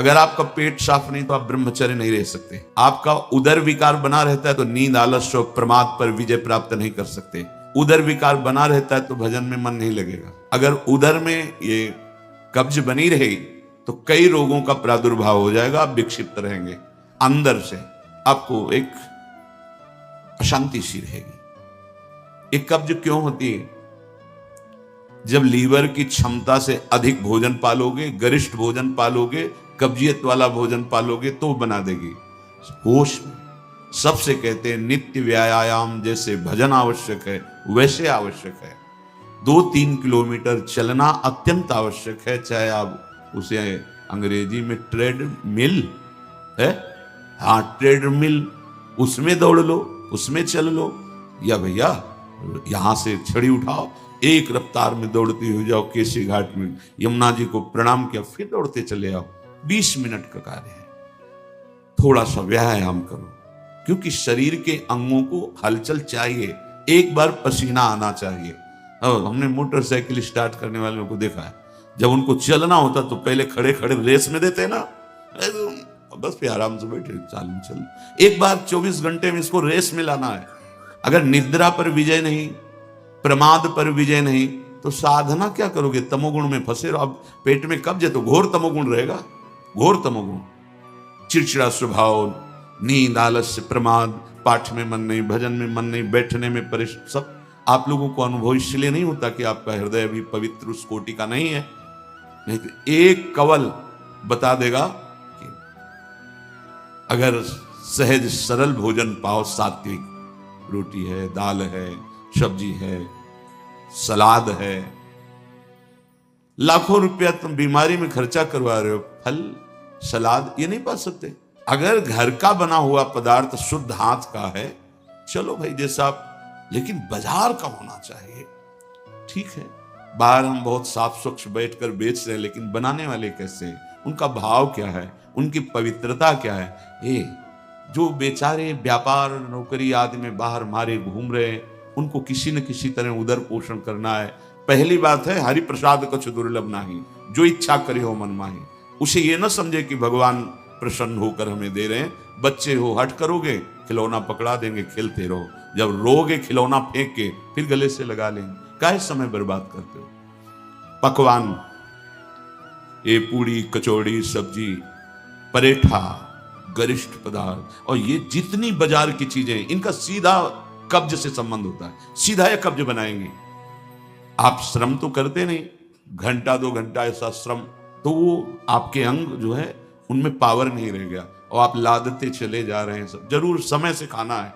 अगर आपका पेट साफ नहीं तो आप ब्रह्मचर्य नहीं रह सकते। आपका उदर विकार बना रहता है तो नींद, आलस्य और प्रमाद पर विजय प्राप्त नहीं कर सकते। उदर विकार बना रहता है तो भजन में मन नहीं लगेगा। अगर उदर में ये कब्ज बनी रहेगी तो कई रोगों का प्रादुर्भाव हो जाएगा, आप विक्षिप्त रहेंगे। अंदर से आपको एक अशांति सी रहेगी। एक कब्ज क्यों होती है? जब लीवर की क्षमता से अधिक भोजन पालोगे, गरिष्ठ भोजन पालोगे, कब्जियत वाला भोजन पालोगे तो बना देगी। होश में सबसे कहते हैं नित्य व्यायाम जैसे भजन आवश्यक है वैसे आवश्यक है। 2-3 किलोमीटर चलना अत्यंत आवश्यक है, चाहे आप उसे अंग्रेजी में ट्रेडमिल है, हाँ ट्रेडमिल, उसमें दौड़ लो, उसमें चल लो, या भैया यहां से छड़ी उठाओ, एक रफ्तार में दौड़ती हो जाओ केसी घाट में, यमुना जी को प्रणाम किया फिर दौड़ते चले आओ। 20 मिनट का कार्य है। थोड़ा सा व्यायाम करो, क्योंकि शरीर के अंगों को हलचल चाहिए, एक बार पसीना आना चाहिए। हमने मोटरसाइकिल स्टार्ट करने वालों को देखा है, जब उनको चलना होता तो पहले खड़े खड़े रेस में देते ना, बस फिर आराम से बैठे चालू चल। एक बार 24 घंटे में इसको रेस में लाना है। अगर निद्रा पर विजय नहीं, प्रमाद पर विजय नहीं, तो साधना क्या करोगे? तमोगुण में फंसे रहो। अब पेट में कब्ज है तो घोर तमोगुण रहेगा, घोर तमोगुण। चिड़चिड़ा स्वभाव, नींद, आलस्य, प्रमाद, पाठ में मन नहीं, भजन में मन नहीं, बैठने में परेशान, सब आप लोगों को अनुभव इसलिए नहीं होता कि आपका हृदय भी पवित्र उस कोटि का नहीं है। नहीं तो एक कवल बता देगा कि अगर सहज सरल भोजन पाओ, सात्विक रोटी है, दाल है, सब्जी है, सलाद है, लाखों रुपया तुम बीमारी में खर्चा करवा रहे हो, फल सलाद ये नहीं पा सकते। अगर घर का बना हुआ पदार्थ शुद्ध हाथ का है, चलो भाई जैसा आप, लेकिन बाजार का होना चाहिए। ठीक है, बाहर हम बहुत साफ स्वच्छ बैठकर बेच रहे हैं, लेकिन बनाने वाले कैसे हैं? उनका भाव क्या है? उनकी पवित्रता क्या है? ये जो बेचारे व्यापार नौकरी आदि में बाहर मारे घूम रहे हैं, उनको किसी न किसी तरह उदर पोषण करना है। पहली बात है हरि प्रसाद कछु दुर्लभ नाही, जो इच्छा करे हो मन माही। उसे ये न समझे कि भगवान प्रसन्न होकर हमें दे रहे हैं। बच्चे हो, हट करोगे खिलौना पकड़ा देंगे, खेलते रहो, जब रोगे खिलौना फेंक के फिर गले से लगा लेंगे। काहे समय बर्बाद करते हो? पकवान, ये पूड़ी, कचौड़ी, सब्जी, परेठा, गरिष्ठ पदार्थ, और ये जितनी बाजार की चीजें, इनका सीधा कब्ज से संबंध होता है। सीधा ये कब्ज बनाएंगे। आप श्रम तो करते नहीं, घंटा 2 घंटा ऐसा श्रम, तो वो आपके अंग जो है उनमें पावर नहीं रह गया, और आप लादते चले जा रहे हैं। सब जरूर समय से खाना है।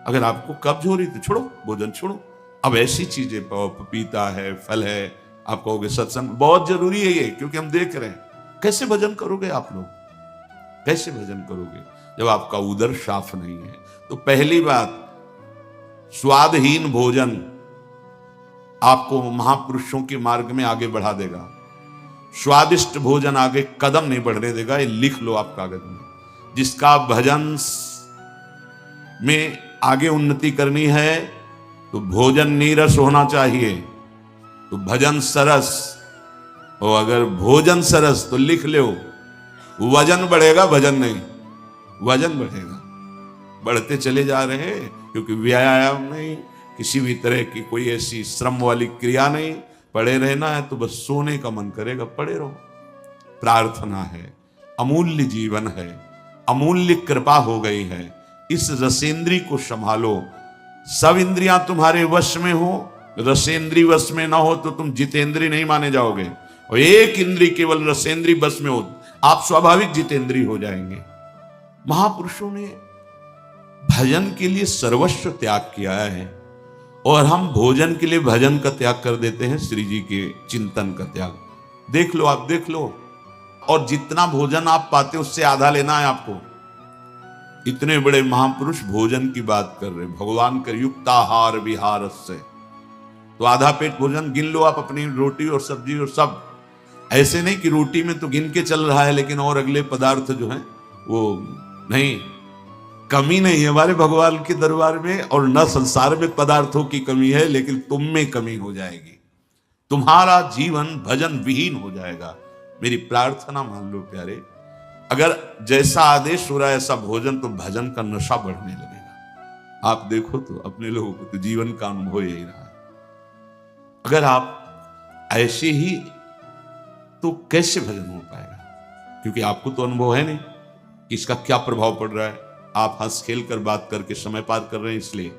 अगर आपको कब्ज हो रही तो छोड़ो, भोजन छोड़ो। अब ऐसी चीजें पाओ, पपीता है, फल है, आप कहोगे सत्संग बहुत जरूरी है ये, क्योंकि हम देख रहे हैं। कैसे भजन करोगे आप लोग? कैसे भजन करोगे जब आपका उदर साफ नहीं है? तो पहली बात, स्वादहीन भोजन आपको महापुरुषों के मार्ग में आगे बढ़ा देगा। स्वादिष्ट भोजन आगे कदम नहीं बढ़ने देगा। ये लिख लो आप कागज में। जिसका भजन में आगे उन्नति करनी है तो भोजन नीरस होना चाहिए, तो भजन सरस, और अगर भोजन सरस तो लिख लो, वजन बढ़ेगा, भजन नहीं, वजन बढ़ेगा। बढ़ते चले जा रहे हैं, क्योंकि व्यायाम नहीं, किसी भी तरह की कोई ऐसी श्रम वाली क्रिया नहीं। पड़े रहना है तो बस सोने का मन करेगा, पड़े रहो। प्रार्थना है, अमूल्य जीवन है, अमूल्य कृपा हो गई है। इस रसेंद्री को संभालो। सब इंद्रियां तुम्हारे वश में हो, रसेंद्री वश में ना हो तो तुम जितेंद्री नहीं माने जाओगे। और एक इंद्री केवल रसेंद्री वश में हो, आप स्वाभाविक जितेंद्री हो जाएंगे। महापुरुषों ने भजन के लिए सर्वस्व त्याग किया है, और हम भोजन के लिए भजन का त्याग कर देते हैं, श्री जी के चिंतन का त्याग। देख लो, आप देख लो, और जितना भोजन आप पाते उससे आधा लेना है आपको। इतने बड़े महापुरुष भोजन की बात कर रहे, भगवान के युक्ताहार विहार से, तो आधा पेट भोजन गिन लो आप, अपनी रोटी और सब्जी और सब। ऐसे नहीं कि रोटी में तो गिन के चल रहा है, लेकिन और अगले पदार्थ जो हैं वो नहीं। कमी नहीं है हमारे भगवान के दरबार में, और न संसार में पदार्थों की कमी है, लेकिन तुम में कमी हो जाएगी। तुम्हारा जीवन भजन विहीन हो जाएगा। मेरी प्रार्थना मान लो प्यारे, अगर जैसा आदेश हो रहा है ऐसा भोजन, तो भजन का नशा बढ़ने लगेगा। आप देखो तो अपने लोगों को तो जीवन का अनुभव यही रहा है। अगर आप ऐसे ही, तो कैसे भजन हो पाएगा? क्योंकि आपको तो अनुभव है नहीं कि इसका क्या प्रभाव पड़ रहा है। आप हंस खेल कर बात करके समय पार कर रहे हैं। इसलिए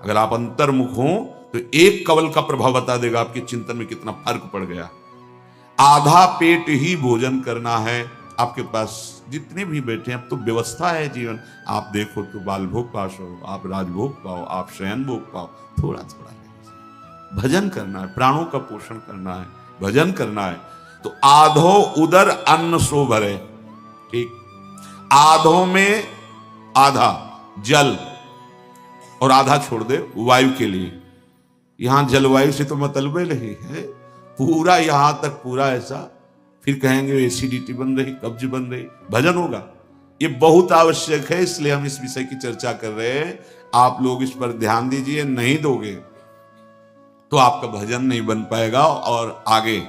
अगर आप अंतर्मुख हो तो एक कवल का प्रभाव बता देगा आपके चिंतन में कितना फर्क पड़ गया। आधा पेट ही भोजन करना है। आपके पास जितने भी बैठे हैं, अब तो व्यवस्था है जीवन। आप देखो तो बाल भोग पास हो, आप राजभोग पाओ, आप शयन भोग पाओ, थोड़ा थोड़ा भजन करना है। प्राणों का पोषण करना है, भजन करना है। तो आधो उदर अन्न सो भरे, ठीक। आधो में आधा जल और आधा छोड़ दे वायु के लिए। यहां जलवायु से तो मतलब नहीं है, पूरा यहां तक पूरा ऐसा। फिर कहेंगे एसिडिटी बन रही, कब्ज बन रही, भजन होगा। ये बहुत आवश्यक है, इसलिए हम इस विषय की चर्चा कर रहे हैं। आप लोग इस पर ध्यान दीजिए। नहीं दोगे तो आपका भजन नहीं बन पाएगा। और आगे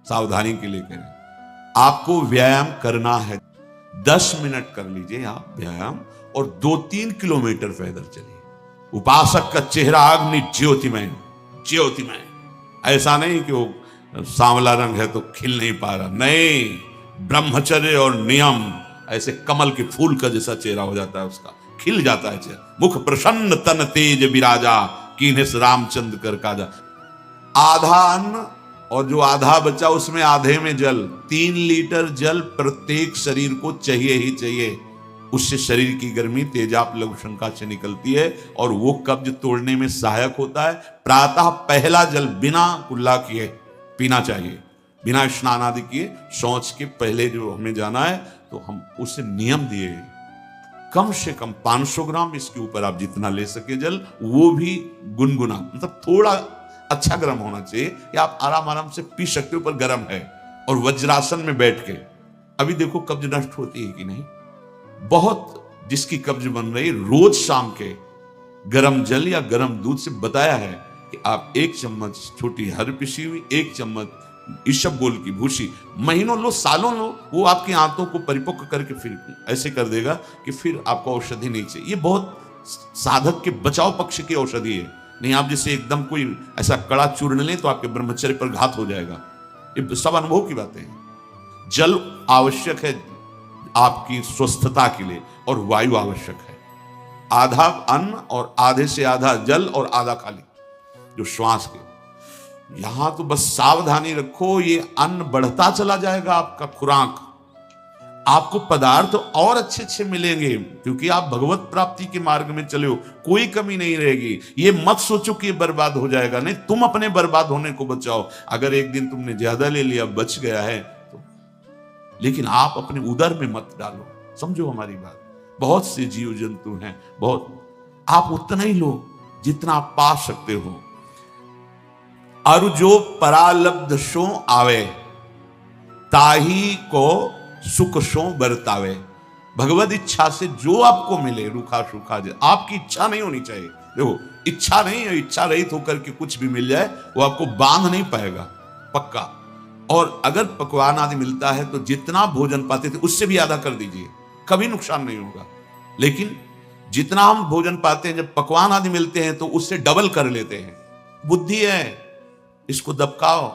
सावधानी के लिए करें। आपको व्यायाम करना है, 10 मिनट कर लीजिए आप व्यायाम, और 2-3 किलोमीटर पैदल चलिए। उपासक का चेहरा अग्नि ज्योतिमय, ज्योतिमय। ऐसा नहीं कि वो सांवला रंग है तो खिल नहीं पा रहा, नहीं। ब्रह्मचर्य और नियम, ऐसे कमल के फूल का जैसा चेहरा हो जाता है उसका, खिल जाता है चेहरा। मुख प्रसन्न तन तेज विराजा, कीन्हेस रामचंद्र कर काजा। आधा अन्न और जो आधा बचा उसमें आधे में जल। 3 लीटर जल प्रत्येक शरीर को चाहिए ही चाहिए। उससे शरीर की गर्मी तेजाब लघु शंका से निकलती है और वो कब्ज तोड़ने में सहायक होता है। प्रातः पहला जल बिना कुल्ला किए पीना चाहिए, बिना स्नान आदि किए। शौच के पहले जो हमें जाना है तो हम उसे नियम दिए, कम से कम 500 ग्राम, इसके ऊपर आप जितना ले सके जल, वो भी गुनगुना, मतलब थोड़ा अच्छा गर्म होना चाहिए। या आप आराम आराम से पी सकते हो, पर गर्म है। और वज्रासन में बैठ के, अभी देखो कब्ज नष्ट होती है कि नहीं। बहुत जिसकी कब्ज बन रही, रोज शाम के गर्म जल या गर्म दूध से बताया है कि आप 1 चम्मच छोटी हर पिसी हुई, 1 चम्मच इसबगोल की भूसी महीनों लो, सालों लो, वो आपकी आंतों को परिपक्व करके फिर ऐसे कर देगा कि फिर आपको औषधि नहीं चाहिए। ये बहुत साधक के बचाव पक्ष की औषधि है। नहीं आप जैसे एकदम कोई ऐसा कड़ा चूर्ण लें तो आपके ब्रह्मचर्य पर घात हो जाएगा। ये सब अनुभव की बातें हैं। जल आवश्यक है आपकी स्वस्थता के लिए, और वायु आवश्यक है। आधा अन्न और आधे से आधा जल और आधा खाली जो श्वास के। यहां तो बस सावधानी रखो, ये अन्न बढ़ता चला जाएगा आपका खुराक। आपको पदार्थ और अच्छे अच्छे मिलेंगे, क्योंकि आप भगवत प्राप्ति के मार्ग में चले हो, कोई कमी नहीं रहेगी। ये मत सोचो कि ये बर्बाद हो जाएगा, नहीं, तुम अपने बर्बाद होने को बचाओ। अगर एक दिन तुमने ज्यादा ले लिया, बच गया है तो, लेकिन आप अपने उदर में मत डालो। समझो हमारी बात। बहुत से जीव जंतु हैं, बहुत, आप उतना ही लो जितना आप पा सकते हो। और जो परालब्ध शो आवे, ताही को सुख शो बरतावे। भगवत इच्छा से जो आपको मिले, रूखा सूखा, आपकी इच्छा नहीं होनी चाहिए। देखो, इच्छा नहीं है, इच्छा रहित होकर के कुछ भी मिल जाए वो आपको बांध नहीं पाएगा, पक्का। और अगर पकवान आदि मिलता है तो जितना भोजन पाते थे उससे भी आधा कर दीजिए, कभी नुकसान नहीं होगा। लेकिन जितना हम भोजन पाते हैं, जब पकवान आदि मिलते हैं तो उससे डबल कर लेते हैं। बुद्धि है, इसको दबकाओ।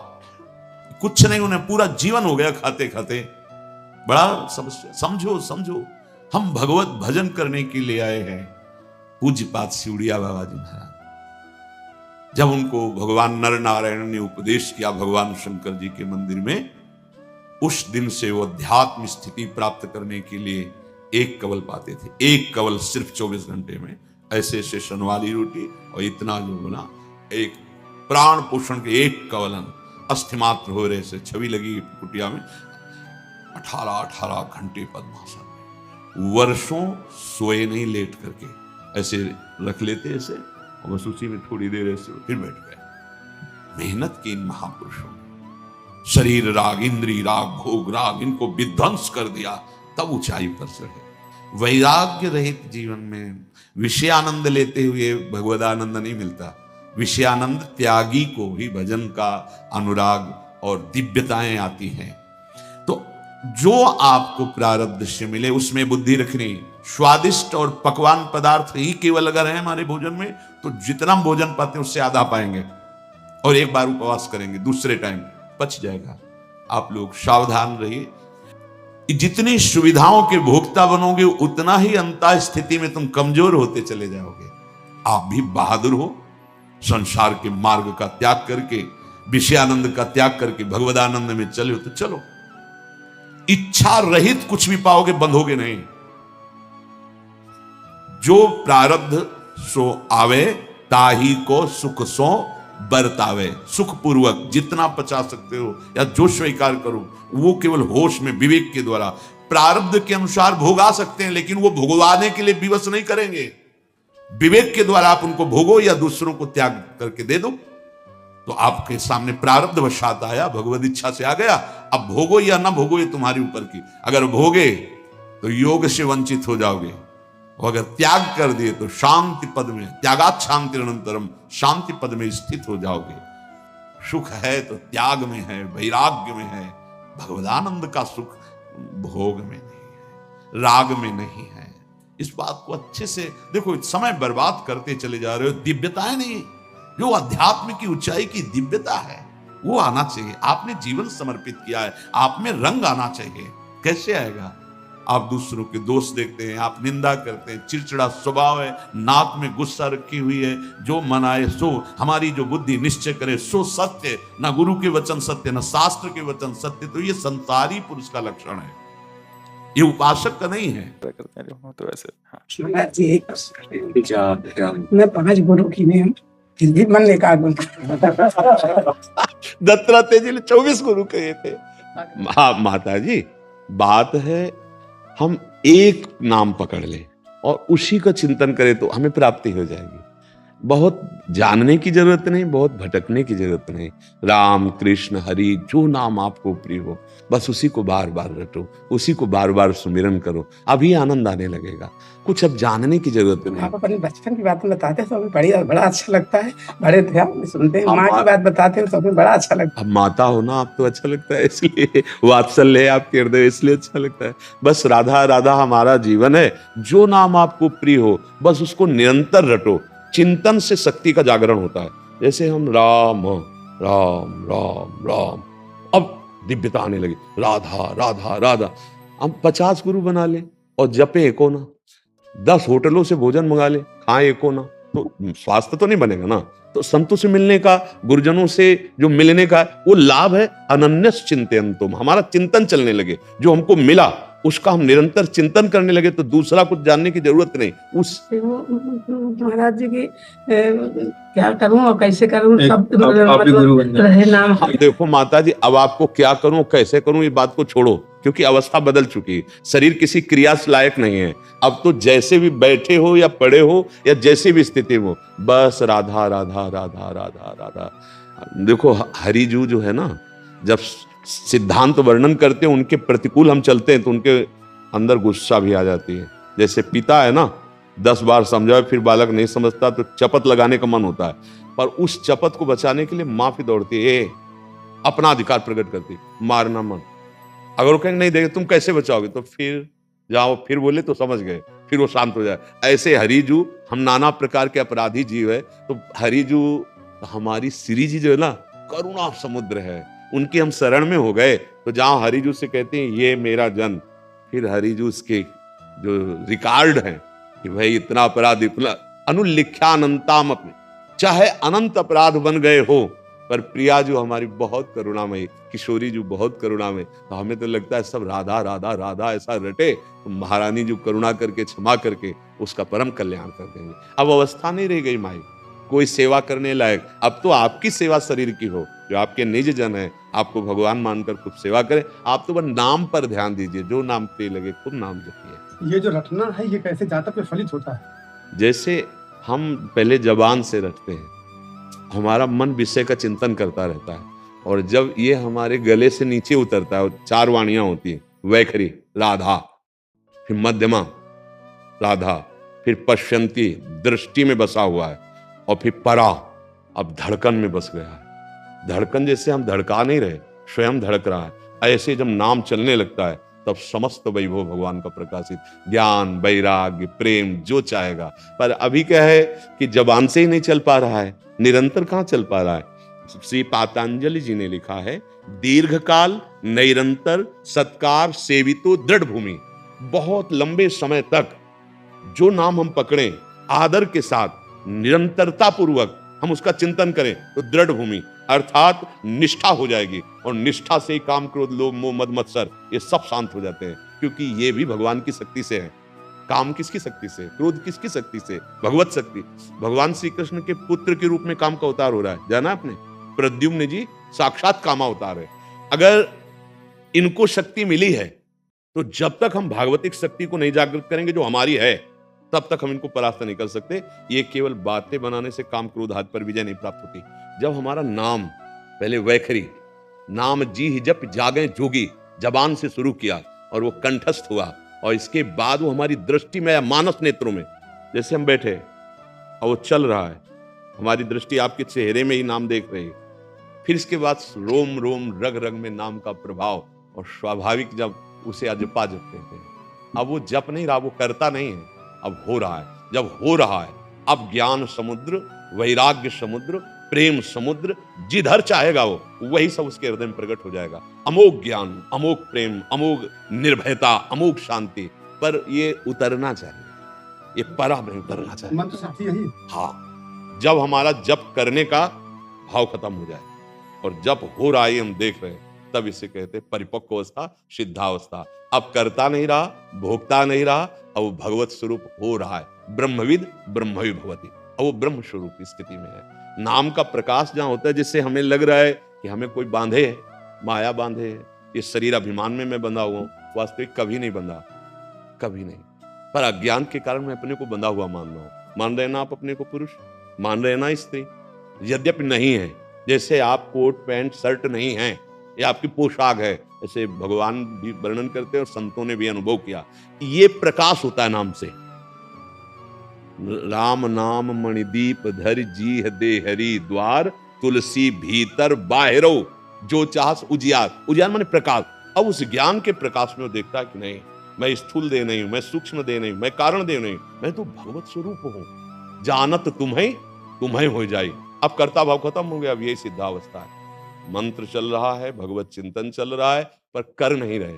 कुछ नहीं, उन्हें पूरा जीवन हो गया खाते खाते। बड़ा समस्या। समझो समझो, हम भगवत भजन करने के लिए आए हैं। पूज्यपाद सिउड़िया बाबा जी महाराज, जब उनको भगवान नर नारायण ने उपदेश किया भगवान शंकर जी के मंदिर में, उस दिन से वो अध्यात्म स्थिति प्राप्त करने के लिए 1 कवल पाते थे। 1 कवल सिर्फ 24 घंटे में। ऐसे ऐसे शन वाली रोटी और इतना जो बोला, एक प्राण पोषण के 1 कवलन अस्थिमात्र हो रहे से छवि लगी कुटिया में। 18 घंटे पद्मासन में, वर्षों सोए नहीं, लेट करके ऐसे रख लेते ऐसे, और बस उसी में थोड़ी देर ऐसे फिर बैठ गए। मेहनत की इन महापुरुषों ने शरीर राग, इंद्री राग, भोग राग, इनको विध्वंस कर दिया, तब ऊंचाई पर चढ़े। वैराग्य रहित जीवन में विषयानंद लेते हुए भगवद आनंद नहीं मिलता। विषयानंद त्यागी को ही भजन का अनुराग और दिव्यताएं आती हैं। तो जो आपको प्रारब्ध से मिले उसमें बुद्धि रखनी। स्वादिष्ट और पकवान पदार्थ ही केवल अगर है हमारे भोजन में, तो जितना भोजन पाते हैं उससे आधा पाएंगे, और एक बार उपवास करेंगे, दूसरे टाइम पच जाएगा। आप लोग सावधान रहिए। जितनी सुविधाओं के भोक्ता बनोगे उतना ही अंतः स्थिति में तुम कमजोर होते चले जाओगे। आप भी बहादुर हो, संसार के मार्ग का त्याग करके, विषयानंद का त्याग करके भगवदानंद में चले हो तो चलो। इच्छा रहित कुछ भी पाओगे, बंधोगे नहीं। जो प्रारब्ध सो आवे, ताही को सुख सो बरतावे। सुख पूर्वक जितना पचा सकते हो या जो स्वीकार करो वो केवल होश में, विवेक के द्वारा प्रारब्ध के अनुसार भोगा सकते हैं, लेकिन वो भोगवाने के लिए विवश नहीं करेंगे। विवेक के द्वारा आप उनको भोगो या दूसरों को त्याग करके दे दो। तो आपके सामने प्रारब्ध वशात आया, भगवत इच्छा से आ गया, अब भोगो या ना भोगो ये तुम्हारी ऊपर की। अगर भोगे तो योग से वंचित हो जाओगे, और अगर त्याग कर दिए तो शांति पद में, त्यागात शांति अनंतरम, शांति पद में स्थित हो जाओगे। सुख है तो त्याग में है, वैराग्य में है। भगवदानंद का सुख भोग में नहीं है, राग में नहीं है। इस बात को अच्छे से देखो। समय बर्बाद करते चले जा रहे हो। दिव्यताएं नहीं, जो अध्यात्म की ऊंचाई की दिव्यता है वो आना चाहिए। आपने जीवन समर्पित किया है, आप में रंग आना चाहिए। कैसे आएगा? आप दूसरों के दोष देखते हैं, आप निंदा करते हैं, चिड़चिड़ा स्वभाव है, नाक में गुस्सा रखी हुई है। जो मन आए सो, हमारी जो बुद्धि निश्चय करे सो सत्य। ना गुरु के वचन सत्य, ना शास्त्र के वचन सत्य। तो ये संसारी पुरुष का लक्षण है, ये उपासक का नहीं है। तो वैसे मैं 5 गुरु की ने मन ने कहा दत्तात्रेय जी ने 24 गुरु कहे थे। हाँ माता जी, बात है हम एक नाम पकड़ लें और उसी का चिंतन करें तो हमें प्राप्ति हो जाएगी। बहुत जानने की जरूरत नहीं, बहुत भटकने की जरूरत नहीं। राम कृष्ण हरि जो नाम आपको प्रिय हो, बस उसी को बार बार रटो, उसी को बार बार सुमिरन करो, अभी आनंद आने लगेगा। कुछ अब जानने की जरूरत नहीं। आप अपने बचपन की बातें बताते हैं तो हमें बड़ा अच्छा लगता है, बड़े ध्यान में सुनते हैं। माँ की बात बताते हैं तो हमें बड़ा अच्छा लगता है। अब माता हो ना आप, तो अच्छा लगता है, इसलिए वात्सल्य है आपके हृदय, इसलिए अच्छा लगता है। बस राधा राधा हमारा जीवन है। जो नाम आपको प्रिय हो बस उसको निरंतर रटो। चिंतन से शक्ति का जागरण होता है। जैसे हम राम राम राम राम, अब दिव्यता आने लगी। राधा राधा राधा, हम 50 गुरु बना ले और जपे एको ना। 10 होटलों से भोजन मंगा ले, खाएं एको ना, तो स्वास्थ्य तो नहीं बनेगा ना। तो संतों से मिलने का, गुरुजनों से जो मिलने का वो लाभ है। अनन्यस चिंतयन्तुम, हमारा चिंतन चलने लगे। जो हमको मिला उसका हम निरंतर चिंतन करने लगे तो दूसरा कुछ जानने की जरूरत नहीं। उस महाराज जी की क्या करूं और कैसे करूं, सब रहे नाम। देखो माता जी, अब आपको क्या करूं कैसे करूं ये बात को छोड़ो, क्योंकि अवस्था बदल चुकी है। शरीर किसी क्रिया से लायक नहीं है। अब तो जैसे भी बैठे हो या पड़े हो या जैसे भी स्थिति हो, बस राधा राधा राधा राधा राधा। देखो हरिजू जो है ना, जब सिद्धांत वर्णन करते हैं उनके प्रतिकूल हम चलते हैं तो उनके अंदर गुस्सा भी आ जाती है। जैसे पिता है ना, 10 बार समझाए फिर बालक नहीं समझता तो चपत लगाने का मन होता है, पर उस चपत को बचाने के लिए माँ भी दौड़ती है, अपना अधिकार प्रकट करती, मारना मन। अगर वो कहेंगे नहीं देखे तुम कैसे बचाओगे, तो फिर जाओ, फिर बोले तो समझ गए, फिर वो शांत हो जाए। ऐसे हरिजू, हम नाना प्रकार के अपराधी जीव है, तो हरिजू हमारी श्री जी जो है ना, करुणा समुद्र है। उनकी हम शरण में हो गए तो जहां हरिजू से कहते हैं ये मेरा जन, फिर हरिजू उसके जो रिकॉर्ड है कि भाई इतना अपराध, इतना अनुलिख्यानंताम, अपने चाहे अनंत अपराध बन गए हो, पर प्रिया जो हमारी बहुत करुणामयी, किशोरी जो बहुत करुणामयी। तो हमें तो लगता है सब राधा राधा राधा ऐसा रटे तो महारानी जो करुणा करके क्षमा करके उसका परम कल्याण कर देंगे। अब अवस्था नहीं रह गई माई कोई सेवा करने लायक। अब तो आपकी सेवा शरीर की हो, जो आपके निज जन है आपको भगवान मानकर खूब सेवा करें। आप तो बस नाम पर ध्यान दीजिए, जो नाम प्रिय लगे खूब नाम जपिए। ये जो रटना है ये कैसे जातक में फलित होता है? जैसे हम पहले जबान से रटते हैं, हमारा मन विषय का चिंतन करता रहता है, और जब ये हमारे गले से नीचे उतरता है, 4 वाणियां होती है, वैखरी राधा, फिर मध्यमा राधा, फिर पश्यंती दृष्टि में बसा हुआ है, और फिर परा अब धड़कन में बस गया है। धड़कन जैसे हम धड़का नहीं रहे, स्वयं धड़क रहा है। ऐसे जब नाम चलने लगता है तब समस्त वैभव भगवान का प्रकाशित, ज्ञान, वैराग्य, प्रेम जो चाहेगा। पर अभी क्या है कि जबान से ही नहीं चल पा रहा है, निरंतर कहां चल पा रहा है। श्री पातंजलि जी ने लिखा है, दीर्घकाल निरंतर सत्कार सेवितो दृढ़ भूमि। बहुत लंबे समय तक जो नाम हम पकड़ें, आदर के साथ निरंतरता पूर्वक हम उसका चिंतन करें तो दृढ़ भूमि अर्थात निष्ठा हो जाएगी। और निष्ठा से ही काम, क्रोध, लोभ, मोह, मद, मत्सर ये सब शांत हो जाते हैं, क्योंकि ये भी भगवान की शक्ति से है। काम किसकी शक्ति से? क्रोध किसकी शक्ति से? भगवत शक्ति। भगवान श्री कृष्ण के पुत्र के रूप में काम का अवतार हो रहा है, जाना आपने? प्रद्युम्न जी साक्षात कामा अवतार है। अगर इनको शक्ति मिली है तो जब तक हम भागवतिक शक्ति को नहीं जागृत करेंगे जो हमारी है, तब तक हम इनको परास्त नहीं कर सकते। ये केवल बातें बनाने से काम, क्रोध, आदि पर विजय नहीं प्राप्त होती। जब हमारा नाम, पहले वैखरी नाम जी ही जप जागे जोगी, जबान से शुरू किया और वो कंठस्थ हुआ, और इसके बाद वो हमारी दृष्टि में या मानस नेत्रों में, जैसे हम बैठे और वो चल रहा है, हमारी दृष्टि आपके चेहरे में ही नाम देख रही है। फिर इसके बाद रोम रोम रग रग में नाम का प्रभाव, और स्वाभाविक जब उसे अजपा जपते हैं। अब वो जप नहीं रहा, वो करता नहीं है, अब हो रहा है। जब हो रहा है, अब ज्ञान समुद्र, वैराग्य समुद्र, प्रेम समुद्र, जिधर चाहेगा वो वही सब उसके हृदय में प्रकट हो जाएगा। अमोघ ज्ञान, अमोघ प्रेम, अमोघ निर्भयता, अमोघ शांति। पर ये उतरना चाहिए, ये परा नहीं उतरना चाहिए। मन तो शक्ति यही। हाँ, जब हमारा जप करने का भाव खत्म हो जाए और जप हो रहा है हम देख रहे हैं, तब इसे कहते हैं परिपक्व अवस्था, सिद्धावस्था। अब करता नहीं रहा, भोगता नहीं रहा, अब वो भगवत स्वरूप हो रहा है। ब्रह्मविद ब्रह्मवि भवति, अब वो ब्रह्म स्वरूप की स्थिति में है। नाम का प्रकाश जहां होता है, जिससे हमें लग रहा है कि हमें कोई बांधे है, माया बांधे है, ये शरीर अभिमान में मैं बंधा हुआ हूं, वास्तविक कभी नहीं बंधा, कभी नहीं। पर अज्ञान के कारण मैं अपने को बंधा हुआ मान रहा हूं। मान रहे ना आप अपने को पुरुष, मान रहे ना स्त्री, यद्यपि नहीं है। जैसे आप कोट पैंट शर्ट नहीं है, ये आपकी पोशाक है, ऐसे भगवान भी वर्णन करते हैं और संतों ने भी अनुभव किया। ये प्रकाश होता है नाम से। राम नाम मणिदीप धर जी दे हरि द्वार, तुलसी भीतर बाहरो जो चाहस उजियार। उजियार माने प्रकाश। अब उस ज्ञान के प्रकाश में वो देखता है कि नहीं, मैं स्थूल देह नहीं हूं, मैं सूक्ष्म देह नहीं हूं, मैं कारण देह नहीं, मैं तो भगवत स्वरूप हूं। जानत तुम्हें तुम्हें हो जाए। अब कर्ता भाव खत्म हो गया, अब यही सिद्धावस्था है। मंत्र चल रहा है, भगवत चिंतन चल रहा है, पर कर नहीं रहे।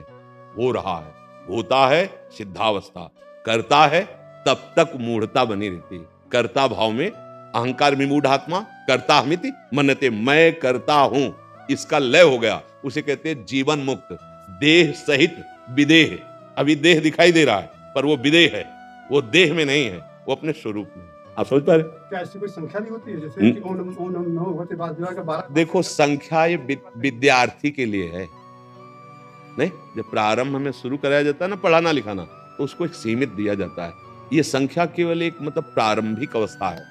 हो रहा है, होता है सिद्धावस्था। करता है तब तक मूढ़ता बनी रहती। कर्ता भाव में अहंकार विमूढ़ आत्मा कर्ता हमिति मन्यते, मैं करता हूं, इसका लय हो गया, उसे कहते हैं जीवन मुक्त। देह सहित विदेह। अभी देह दिखाई दे रहा है पर वो विदेह है, वो देह में नहीं है, वो अपने स्वरूप में। आप समझ पा रहे? क्या ऐसी कोई संख्या नहीं होती है जैसे कि ओम नमः नमः होते बाद का 12? देखो, संख्या ये विद्यार्थी के लिए है। नहीं, जब प्रारंभ में शुरू कराया जाता है ना पढ़ाना लिखाना, तो उसको एक सीमित दिया जाता है। ये संख्या केवल एक मतलब प्रारंभिक अवस्था है।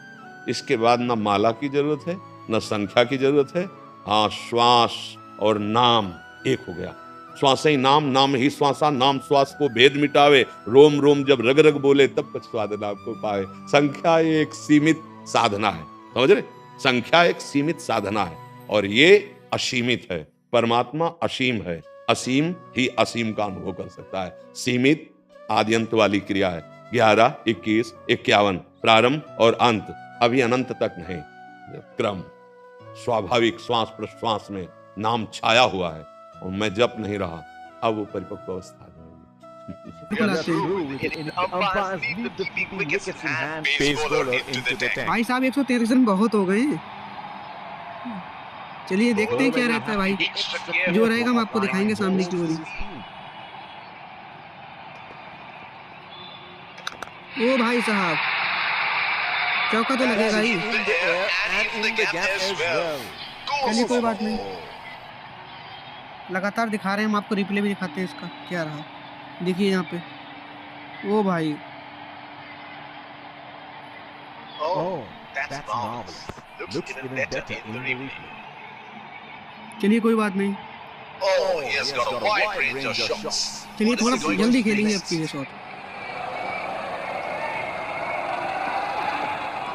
इसके बाद ना माला की जरूरत है, ना संख्या की जरूरत है। हाँ, श्वास और नाम एक हो गया। श्वास ही नाम, नाम ही श्वासा, नाम श्वास को भेद मिटावे। रोम रोम जब रग रग बोले तब कुछ साधना आपको पाए। संख्या एक सीमित साधना है, समझ रहे? संख्या एक सीमित साधना है और ये असीमित है। परमात्मा असीम है, असीम ही असीम का अनुभव कर सकता है। सीमित आदि अंत वाली क्रिया है। 11, 21, 51 प्रारंभ और अंत, अभी अनंत तक नहीं। क्रम स्वाभाविक श्वास प्रश्वास में नाम छाया हुआ है और मैं जप नहीं रहा, अब वो परिपक्व अवस्था है। भाई साहब 133 रन बहुत हो गए हैं। चलिए देखते हैं क्या रहता है भाई, जो रहेगा हम आपको दिखाएंगे सामने की ओर। ओ भाई साहब, चौका तो लगेगा ही। चलिए कोई बात नहीं, लगातार दिखा रहे हैं हम आपको, रिप्ले भी दिखाते हैं इसका क्या रहा। देखिए यहाँ पे, ओ भाई, चलिए कोई बात नहीं, चलिए थोड़ा जल्दी खेलेंगे अब की ये शॉट।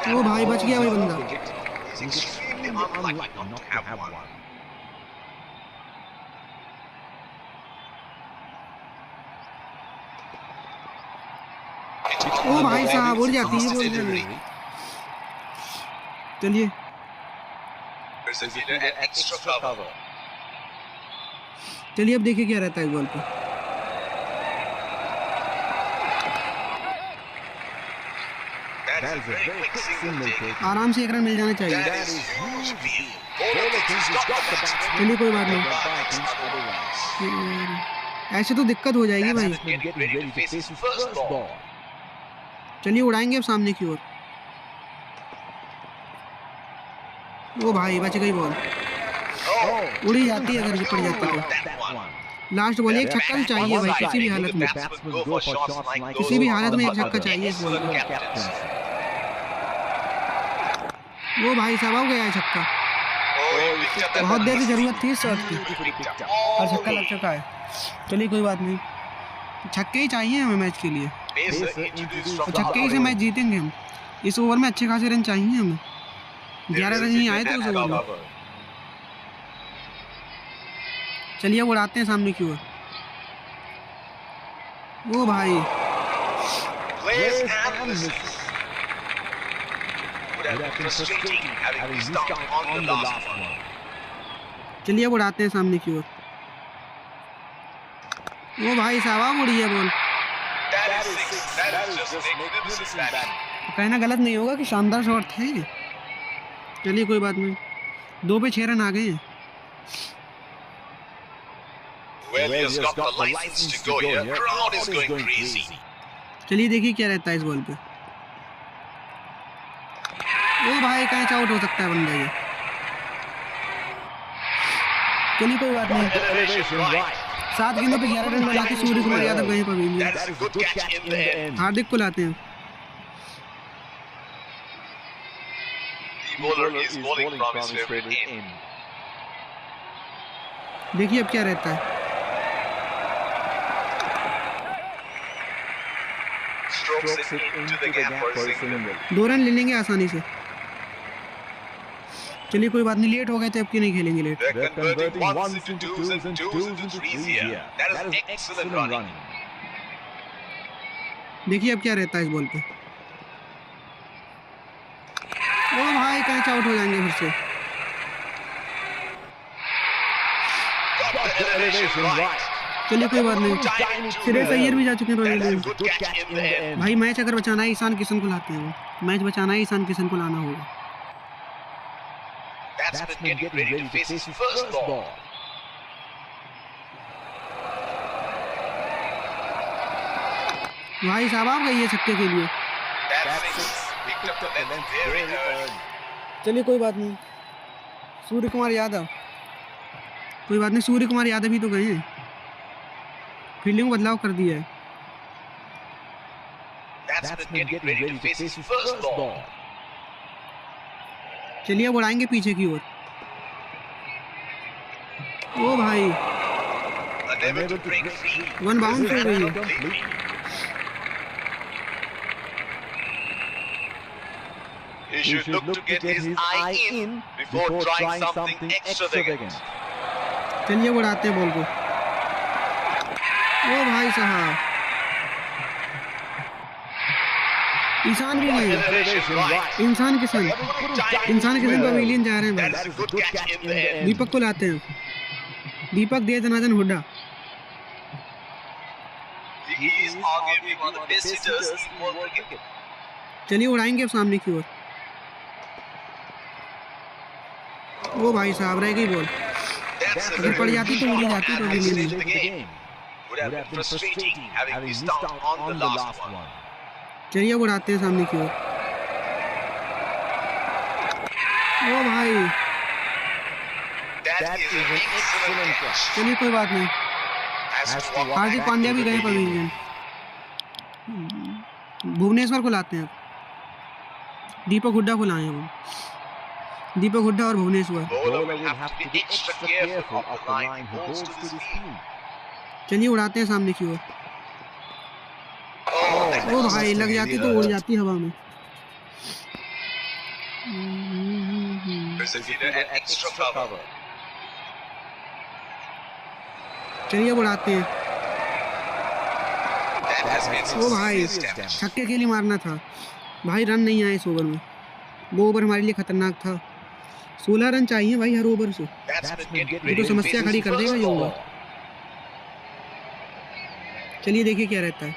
ओ भाई बच गया भाई बंदा। ओ भाई साहब उड़ जाती है बोल रहे हैं। चलिए चलिए अब देखिए क्या रहता है इस बॉल पे। आराम से एक रन मिल जाना चाहिए। चलिए कोई बात नहीं, ऐसे तो दिक्कत हो जाएगी भाई। चलिए उड़ाएंगे अब सामने की ओर। ओ भाई बच गई बॉल, उड़ी जाती है अगर ये पड़ जाती तो। लास्ट बॉल एक छक्का तो चाहिए भाई, किसी भी हालत में, किसी भी हालत में एक छक्का चाहिए इस बॉल में। वो भाई साहब हो गया है छक्का, बहुत देर से जरूरत थी इस शॉट की और छक्का लग चुका है। चलिए कोई बात नहीं, छक्के ही चाहिए हमें मैच के लिए, और छक्के ही से मैच जीतेंगे हम। इस ओवर में अच्छे खासे रन चाहिए हमें, 11 रन ही आए थे उस ओवर में। चलिए अब उड़ाते हैं सामने की ओर। वो भाई चलिए अब उड़ाते हैं सामने की ओर। वो भाई साहब उड़ी है बॉल। कहना गलत नहीं होगा कि शानदार शॉट थे। चलिए कोई बात नहीं, 2 पे 6 रन आ गए हैं। चलिए देखिए क्या रहता है इस बॉल पे। ओ भाई कैच आउट हो सकता है बंदा ये। चलिए कोई बात नहीं, 7 गेंदों पे 11 रन बना के सूर्य कुमार यादव गए पवेलियन। हार्दिक को लाते हैं। देखिए अब क्या रहता है। 2 रन ले लेंगे आसानी से। चलिए कोई बात नहीं, लेट हो गए थे, अब क्यों नहीं खेलेंगे लेट। देखिए अब क्या रहता है इस बॉल पे। ओ भाई कैच आउट हो जाएंगे फिर से। चलिए कोई बात नहीं, सिरे सैयद भी जा चुके हैं पवेलियन। भाई मैच अगर बचाना है ईशान किशन को लाते हैं, मैच बचाना है ईशान किशन को लाना होगा। भाई साहब आप गई है छक्के के लिए। चलिए कोई बात नहीं, सूर्य कुमार यादव, कोई बात नहीं, सूर्य कुमार यादव भी तो गए हैं। फील्डिंग में बदलाव कर दिया है। चलिए अब उड़ाएंगे पीछे की ओर। ओ भाई 1 बाउंस हो गई है। He should look to get his eye in before trying something extravagant. चलिए उड़ाते हैं बॉल को। ओ भाई साहब ईशान भी नहीं, इंसान किशन पवेलियन जा रहे हैं भाई। दीपक को लाते हैं, दीपक दे दनादन हुड्डा। चलिए उड़ाएंगे अब सामने की ओर। वो भाई साहब रह गई बॉल, अगर पड़ जाती तो उड़ी जाती पवेलियन। चलिए उड़ाते हैं सामने की ओर। ओ भाई चलिए कोई बात नहीं, हार्दिक पांड्या भी गए पवेलियन। भुवनेश्वर को लाते हैं, दीपक हुड्डा को लाए हैं। दीपक हुड्डा और भुवनेश्वर। चलिए उड़ाते हैं सामने की ओर। ओ भाई लग जाती तो उड़ जाती हवा में। चलिए उड़ाते हैं। ओ भाई छक्के के लिए मारना था भाई, रन नहीं आए इस ओवर में। वो ओवर हमारे लिए खतरनाक था। 16 रन चाहिए भाई हर ओवर से, ये तो समस्या खड़ी कर देगा ये ओवर। चलिए देखिए क्या रहता है।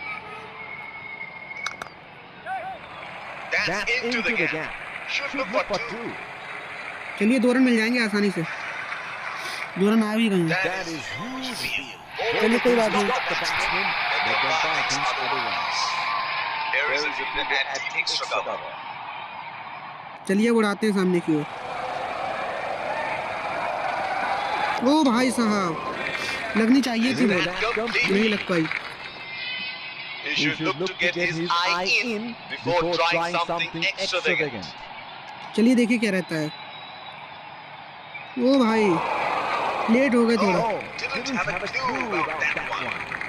चलिए 2 रन मिल जाएंगे आसानी से, 2 रन आ भी गए हैं। चलिए कोई बात नहीं। चलिए उड़ाते हैं सामने की ओर। ओ भाई साहब, लगनी चाहिए थी बॉल, नहीं लग पाई। He should look to get his eye in before trying something extravagant. चलिए देखिए क्या रहता है। ओ भाई लेट हो गए थोड़ा। Didn't have a clue about that one.